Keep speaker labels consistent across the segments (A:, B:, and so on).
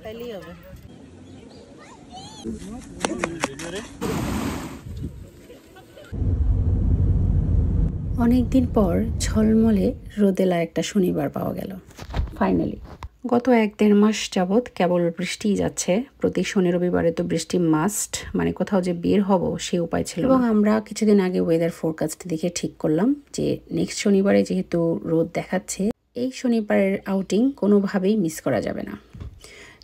A: তাইলেই হবে। অনেকদিন পর ঝলমলে রোদেলা একটা শনিবার পাওয়া গেল ফাইনালি। গত 1-1.5 মাস যাবৎ কেবল বৃষ্টিই যাচ্ছে। প্রতি শনি রবিবারে তো বৃষ্টি মাস্ট, মানে কোথাও যে বের হব সেই উপায় ছিল। এবং আমরা কিছুদিন আগে ওয়েদার ফোরকাস্ট দেখে ঠিক করলাম যে নেক্সট শনিবারে যেহেতু রোদ দেখাচ্ছে, এই শনিবারের আউটিং কোনোভাবেই মিস করা যাবে না।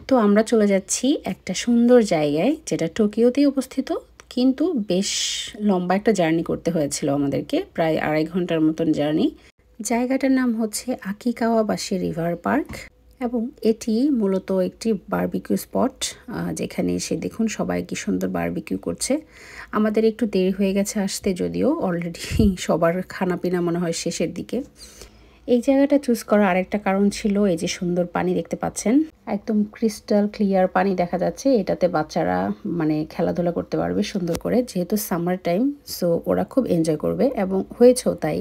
A: তো আমরা চলে যাচ্ছি একটা সুন্দর জায়গায় যেটা টোকিওতেই অবস্থিত, কিন্তু বেশ লম্বা একটা জার্নি করতে হয়েছিল আমাদেরকে, প্রায় 2.5 ঘন্টার মতন জার্নি। জায়গাটার নাম হচ্ছে আকিকাওয়াবাশি রিভার পার্ক এবং এটি মূলত একটি বারবিকিউ স্পট, যেখানে এসে দেখুন সবাই কি সুন্দর বারবিকিউ করছে। আমাদের একটু দেরি হয়ে গেছে আসতে, যদিও অলরেডি সবার খানাপিনা মনে হয় শেষের দিকে। এই জায়গাটা চুজ করার আরেকটা কারণ ছিল এই যে সুন্দর পানি দেখতে পাচ্ছেন, একদম ক্রিস্টাল ক্লিয়ার পানি দেখা যাচ্ছে। এটাতে বাচ্চারা মানে খেলাধুলা করতে পারবে সুন্দর করে, যেহেতু সামার টাইম, সো ওরা খুব এনজয় করবে এবং হয়েছেও তাই।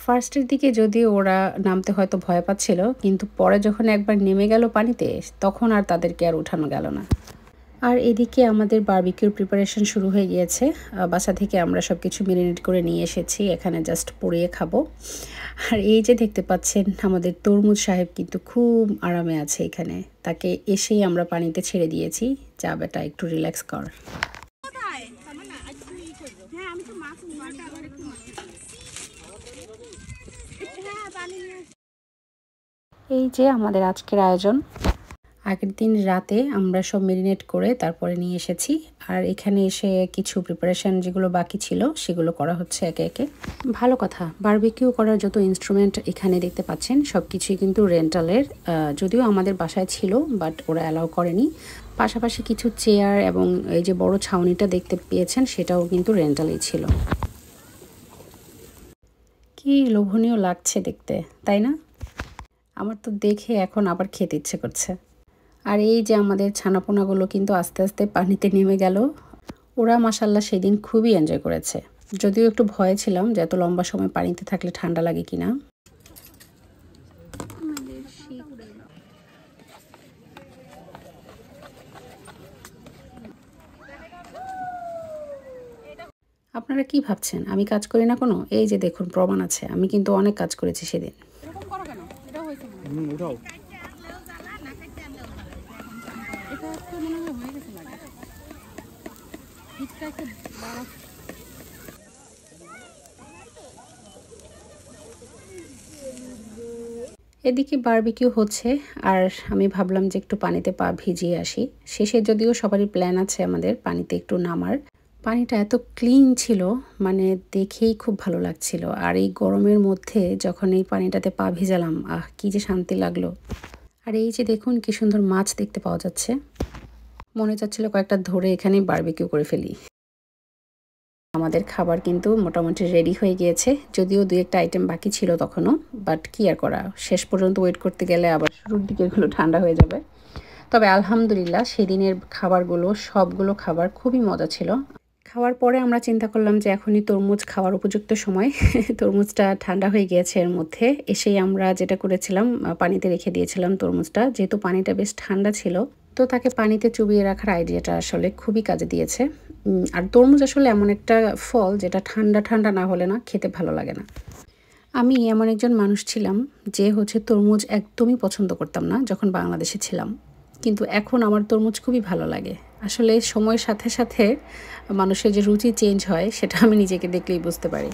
A: ফার্স্টের দিকে যদিও ওরা নামতে হয়তো ভয় পাচ্ছিল, কিন্তু পরে যখন একবার নেমে গেল পানিতে, তখন আর তাদেরকে আর উঠানো গেল না। আর এদিকে আমাদের বারবিকিউর প্রিপারেশন শুরু হয়ে গিয়েছে। বাসা থেকে আমরা সব কিছু মেরিনেট করে নিয়ে এসেছি, এখানে জাস্ট পুড়িয়ে খাবো। আর এই যে দেখতে পাচ্ছেন আমাদের তরমুজ সাহেব কিন্তু খুব আরামে আছে এখানে। তাকে এসেই আমরা পানিতে ছেড়ে দিয়েছি, যা বেটা একটু রিল্যাক্স কর। এই যে আমাদের আজকের আয়োজন। আগের দিন রাতে আমরা সব মেরিনেট করে তারপরে নিয়ে এসেছি, আর এখানে এসে কিছু প্রিপারেশন যেগুলো বাকি ছিল সেগুলো করা হচ্ছে একে একে। ভালো কথা, বারবিকিউ করার যত ইনস্ট্রুমেন্ট এখানে দেখতে পাচ্ছেন সব কিছুই কিন্তু রেন্টালের। যদিও আমাদের বাসায় ছিল, বাট ওরা অ্যালাউ করেনি। পাশাপাশি কিছু চেয়ার এবং এই যে বড় ছাউনিটা দেখতে পেয়েছেন সেটাও কিন্তু রেন্টালেই ছিল। কি লোভনীয় লাগছে দেখতে, তাই না? আমার তো দেখে এখন আবার খেতে ইচ্ছে করছে। আর এই যে আমাদের ছানাপোনাগুলো কিন্তু আস্তে আস্তে পানিতে নেমে গেল। ওরা মাশাল্লাহ সেদিন খুবই এনজয় করেছে, যদিও একটু ভয়ে ছিলাম যে এত লম্বা সময় পানিতে থাকলে ঠান্ডা লাগে কিনা। আপনারা কি ভাবছেন আমি কাজ করি না কোনো? এই যে দেখুন প্রমাণ আছে, আমি কিন্তু অনেক কাজ করেছি সেদিন। এদিকে বারবিকিউ হচ্ছে, আর আমি ভাবলাম যে একটু পানিতে পা ভিজিয়ে আসি। শেষে যদিও সবারই প্ল্যান আছে আমাদের পানিতে একটু নামার। পানিটা এত ক্লিন ছিল, মানে দেখেই খুব ভালো লাগছিল। আর এই গরমের মধ্যে যখন এই পানিটাতে পা ভিজালাম, কি যে শান্তি লাগলো। আর এই যে দেখুন কি সুন্দর মাছ দেখতে পাওয়া যাচ্ছে, মনে চাচ্ছিল কয়েকটা ধরে এখানেই বারবিকিউ করে ফেলি। আমাদের খাবার কিন্তু মোটামুটি রেডি হয়ে গিয়েছে, যদিও 2-1টা আইটেম বাকি ছিল তখনও, বাট কি আর করা, শেষ পর্যন্ত ওয়েট করতে গেলে আবার শুরুর দিকে এগুলো ঠান্ডা হয়ে যাবে। তবে আলহামদুলিল্লাহ সেদিনের খাবারগুলো সবগুলো খাবার খুবই মজা ছিল। খাওয়ার পরে আমরা চিন্তা করলাম যে এখনই তরমুজ খাওয়ার উপযুক্ত সময়। তরমুজটা ঠান্ডা হয়ে গিয়েছে এর মধ্যে এসেই আমরা যেটা করেছিলাম, পানিতে রেখে দিয়েছিলাম তরমুজটা, যেহেতু পানিটা বেশ ঠান্ডা ছিল। তো তাকে পানিতে চুবিয়ে রাখার আইডিয়াটা আসলে খুবই কাজে দিয়েছে। আর তরমুজ আসলে এমন একটা ফল যেটা ঠান্ডা ঠান্ডা না হলে না খেতে ভালো লাগে না। আমি এমন একজন মানুষ ছিলাম যে তরমুজ একদমই পছন্দ করতাম না যখন বাংলাদেশে ছিলাম, কিন্তু এখন আমার তরমুজ খুবই ভালো লাগে। আসলে সময়ের সাথে সাথে মানুষের যে রুচি চেঞ্জ হয় সেটা আমি নিজেকে দেখলেই বুঝতে পারি।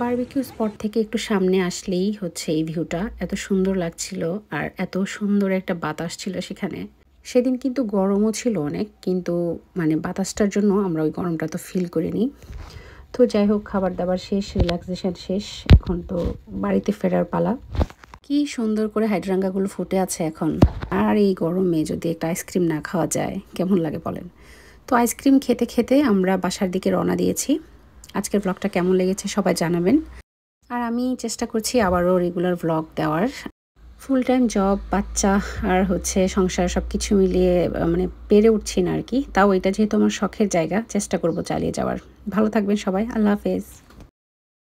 A: বারবিকিউ স্পট থেকে একটু সামনে আসলেই এই ভিউটা এত সুন্দর লাগছিল, আর এত সুন্দর একটা বাতাস ছিল সেখানে। সেদিন কিন্তু গরমও ছিল অনেক, কিন্তু মানে বাতাসটার জন্য আমরা ওই গরমটা তো ফিল করিনি। তো যাই হোক, খাবার দাবার শেষ, রিল্যাক্সেশন শেষ, এখন তো বাড়িতে ফেরার পালা। কি সুন্দর করে হাইড্রাঙ্গাগুলো ফুটে আছে এখন। আর এই গরমে যদি একটা আইসক্রিম না খাওয়া যায় কেমন লাগে বলেন? তো আইসক্রিম খেতে খেতে আমরা বাসার দিকে রওনা দিয়েছি। আজকের ব্লগটা কেমন লেগেছে সবাই জানাবেন। আর আমি চেষ্টা করছি আবারও রেগুলার ব্লগ দেওয়ার। ফুল টাইম জব, বাচ্চা আর সংসার সব কিছু মিলিয়ে মানে পেরে উঠছি না আর কি। তাও এটা যেহেতু আমার শখের জায়গা, চেষ্টা করব চালিয়ে যাওয়ার। ভালো থাকবেন সবাই, আল্লাহ হাফেজ।